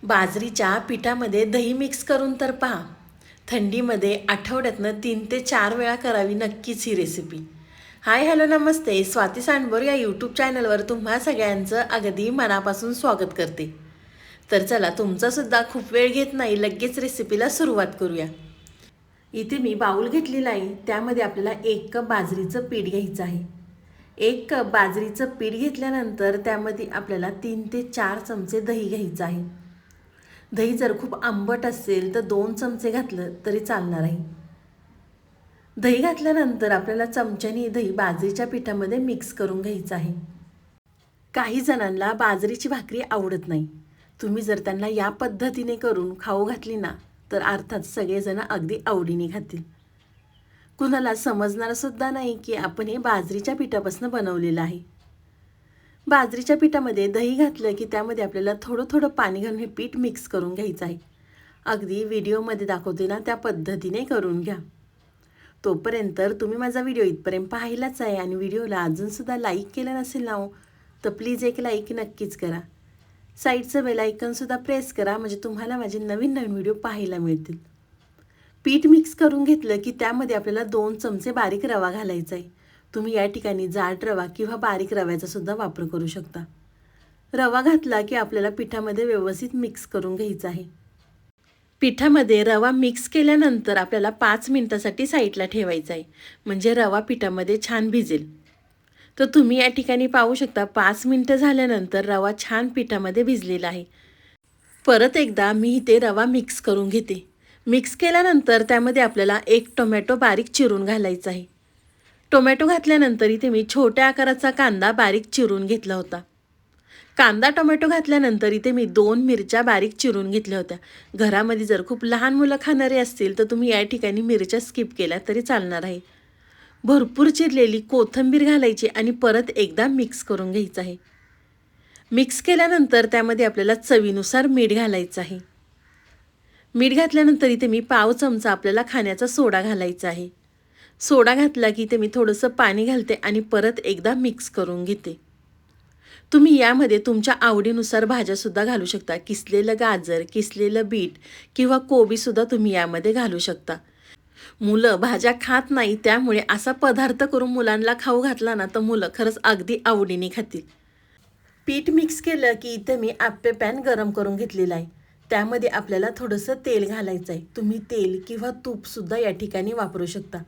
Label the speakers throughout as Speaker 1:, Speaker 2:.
Speaker 1: बाजरीच्या पिठामध्ये दही मिक्स करून तर पहा. थंडीमध्ये आठवड्यातनं 3 ते 4 वेळा करावी नक्कीच ही रेसिपी. हाय हॅलो नमस्ते, स्वाती सांडभोर या यूट्यूब चॅनलवर तुम्हा सगळ्यांचं अगदी मनापासून स्वागत करते. तर चला, तुमचासुद्धा खूप वेळ घेत नाही, लगेच रेसिपीला सुरुवात करूया. इथे मी बाऊल घेतलेला आहे. त्यामध्ये आपल्याला 1 कप बाजरीचं पीठ घ्यायचं आहे. 1 कप बाजरीचं पीठ घेतल्यानंतर त्यामध्ये आपल्याला 3 ते 4 चमचे दही घ्यायचं आहे. दही जर खूप आंबट असेल तर 2 चमचे घातलं तरी चालणार आहे. दही घातल्यानंतर आपल्याला चमच्याने दही बाजरीच्या पिठामध्ये मिक्स करून घ्यायचं आहे. काही जणांना बाजरीची भाकरी आवडत नाही. तुम्ही जर त्यांना या पद्धतीने करून खाऊ घातली ना, तर अर्थात सगळेजण अगदी आवडीने खातील. कुणाला समजणार सुद्धा नाही की आपण हे बाजरीच्या पिठापासून बनवलेलं आहे. बाजरीच्या पिठामध्ये दही घातलं की त्यामध्ये आपल्याला थोडं थोडं पाणी घालून हे पीठ मिक्स करून घ्यायचं आहे. अगदी व्हिडिओमध्ये दाखवते ना त्या पद्धतीने करून घ्या. तोपर्यंत तुम्ही माझा व्हिडिओ इथपर्यंत पाहिलाच आहे आणि व्हिडिओला अजूनसुद्धा लाईक केलं नसेल ना हो, तर प्लीज एक लाईक नक्कीच करा. साईडचं बेल आयकॉनसुद्धा प्रेस करा, म्हणजे तुम्हाला माझे नवीन नवीन व्हिडिओ पाहायला मिळतील. पीठ मिक्स करून घेतलं की त्यामध्ये आपल्याला 2 चमचे बारीक रवा घालायचा आहे. तुम्ही या ठिकाणी जाड रवा किंवा बारीक रव्याचा सुद्धा वापर करू शकता. रवा घातला की आपल्याला पिठामध्ये व्यवस्थित मिक्स करून घ्यायचं आहे. पिठामध्ये रवा मिक्स केल्यानंतर आपल्याला 5 मिनिटासाठी साईडला ठेवायचा आहे, म्हणजे रवा पिठामध्ये छान भिजेल. तर तुम्ही या ठिकाणी पाहू शकता 5 मिनिटं झाल्यानंतर रवा छान पिठामध्ये भिजलेला आहे. परत एकदा मी इथे रवा मिक्स करून घेते. मिक्स केल्यानंतर त्यामध्ये आपल्याला 1 टोमॅटो बारीक चिरून घालायचा आहे. टोमॅटो घातल्यानंतर इथे मी छोट्या आकाराचा कांदा बारीक चिरून घेतला होता. कांदा टोमॅटो घातल्यानंतर इथे मी 2 मिरच्या बारीक चिरून घेतल्या होत्या. घरामध्ये जर खूप लहान मुलं खाणारे असतील तर तुम्ही या ठिकाणी मिरच्या स्किप केल्या तरी चालणार आहे. भरपूर चिरलेली कोथिंबीर घालायची आणि परत एकदा मिक्स करून घ्यायचं आहे. मिक्स केल्यानंतर त्यामध्ये आपल्याला चवीनुसार मीठ घालायचं आहे. मीठ घातल्यानंतर इथे मी पाव चमचा आपल्याला खाण्याचा सोडा घालायचा आहे. सोडा घातला की इथे मी थोडंसं पाणी घालते आणि परत एकदा मिक्स करून घेते. तुम्ही यामध्ये तुमच्या आवडीनुसार भाज्यासुद्धा घालू शकता. किसलेलं गाजर, किसलेलं बीट किंवा कोबीसुद्धा तुम्ही यामध्ये घालू शकता. मुलं भाज्या खात नाही, त्यामुळे असा पदार्थ करून मुलांना खाऊ घातला ना, तर मुलं खरंच अगदी आवडीने खातील. पीठ मिक्स केलं की इथे मी आप्पे पॅन गरम करून घेतलेला आहे. त्यामध्ये आपल्याला थोडंसं तेल घालायचं आहे. तुम्ही तेल किंवा तूपसुद्धा या ठिकाणी वापरू शकता.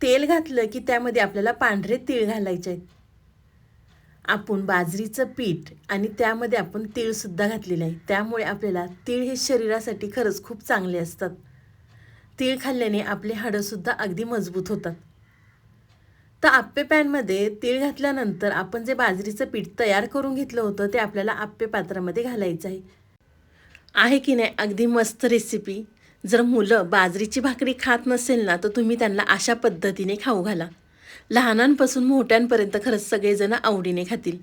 Speaker 1: तेल घातलं की त्यामध्ये आपल्याला पांढरे तीळ घालायचे आहेत. आपण बाजरीचं पीठ आणि त्यामध्ये आपण तीळसुद्धा घातलेलं आहे, त्यामुळे आपल्याला तीळ हे शरीरासाठी खरंच खूप चांगले असतात. तीळ खाल्ल्याने आपले हाडंसुद्धा अगदी मजबूत होतात. तर आप्पे पॅनमध्ये तीळ घातल्यानंतर आपण जे बाजरीचं पीठ तयार करून घेतलं होतं ते आपल्याला आप्पे पात्रामध्ये घालायचं आहे की नाही. अगदी मस्त रेसिपी. जर मुलं बाजरीची भाकरी खात नसेल ना, तर तुम्ही त्यांना अशा पद्धतीने खाऊ घाला. लहानांपासून मोठ्यांपर्यंत खरंच सगळेजण आवडीने खातील.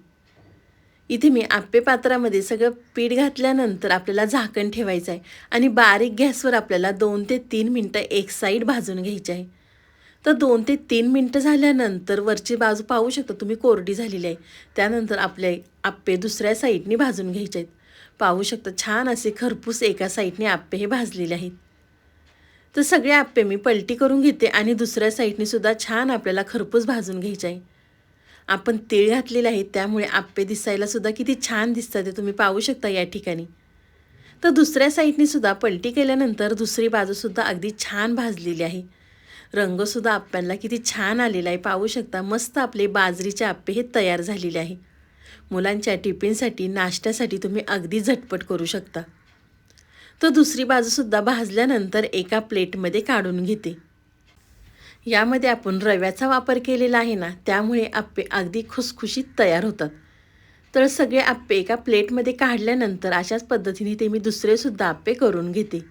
Speaker 1: इथे मी आप्पे पात्रामध्ये सगळं पीठ घातल्यानंतर आपल्याला झाकण ठेवायचं आहे आणि बारीक गॅसवर आपल्याला 2 ते 3 मिनटं एक साईड भाजून घ्यायची आहे. तर 2 ते 3 मिनटं झाल्यानंतर वरची बाजू पाहू शकता तुम्ही कोरडी झालेली आहे. त्यानंतर आपले आप्पे दुसऱ्या साईडने भाजून घ्यायचे आहेत. पाहू शकता छान असे खरपूस एका साईडने आप्पे हे भाजलेले आहेत. तर सगळे आप्पे मी पलटी करून घेते आणि दुसऱ्या साईडने सुद्धा छान आपल्याला खरपूस भाजून घ्यायचे आहे. आपण तीळ घातलेले आहे त्यामुळे आप्पे दिसायला सुद्धा किती छान दिसतात ते तुम्ही पाहू शकता या ठिकाणी. तर दुसऱ्या साईडने सुद्धा पलटी केल्यानंतर दुसरी बाजूसुद्धा अगदी छान भाजलेली आहे. रंगसुद्धा आप्प्यांना किती छान आलेला आहे, पाहू शकता. मस्त आपले बाजरीचे आप्पे हे तयार झालेले आहे. मुलांच्या टिफिनसाठी, नाश्त्यासाठी तुम्ही अगदी झटपट करू शकता. तर दुसरी बाजूसुद्धा भाजल्यानंतर एका प्लेटमध्ये काढून घेते. यामध्ये आपण रव्याचा वापर केलेला आहे ना, त्यामुळे आप्पे अगदी खुसखुशीत तयार होतात. तर सगळे आप्पे एका प्लेटमध्ये काढल्यानंतर अशाच पद्धतीने ते मी दुसरेसुद्धा आप्पे करून घेते.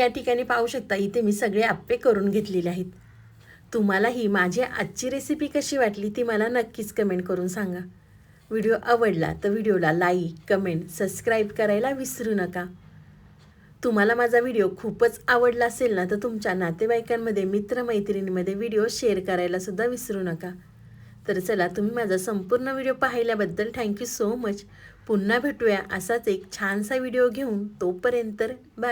Speaker 1: या ठिकाणी पाहू शकता, इथे मी सगळे आप्पे करून घेतलेले आहेत. तुम्हाला ही माझी आजची रेसिपी कशी वाटली ती मला नक्कीच कमेंट करून सांगा. व्हिडिओ आवडला तर व्हिडिओला लाईक, कमेंट, सबस्क्राईब करायला विसरू नका. तुम्हाला माझा व्हिडिओ खूपच आवडला असेल ना, तर तुमच्या नातेवाईकांमध्ये, मित्रमैत्रिणींमध्ये व्हिडिओ शेअर करायला सुद्धा विसरू नका. तर चला, तुम्ही माझा संपूर्ण व्हिडिओ पाहिल्याबद्दल थँक्यू सो मच. पुन्हा भेटूया असाच एक छानसा व्हिडिओ घेऊन. तोपर्यंत बाय.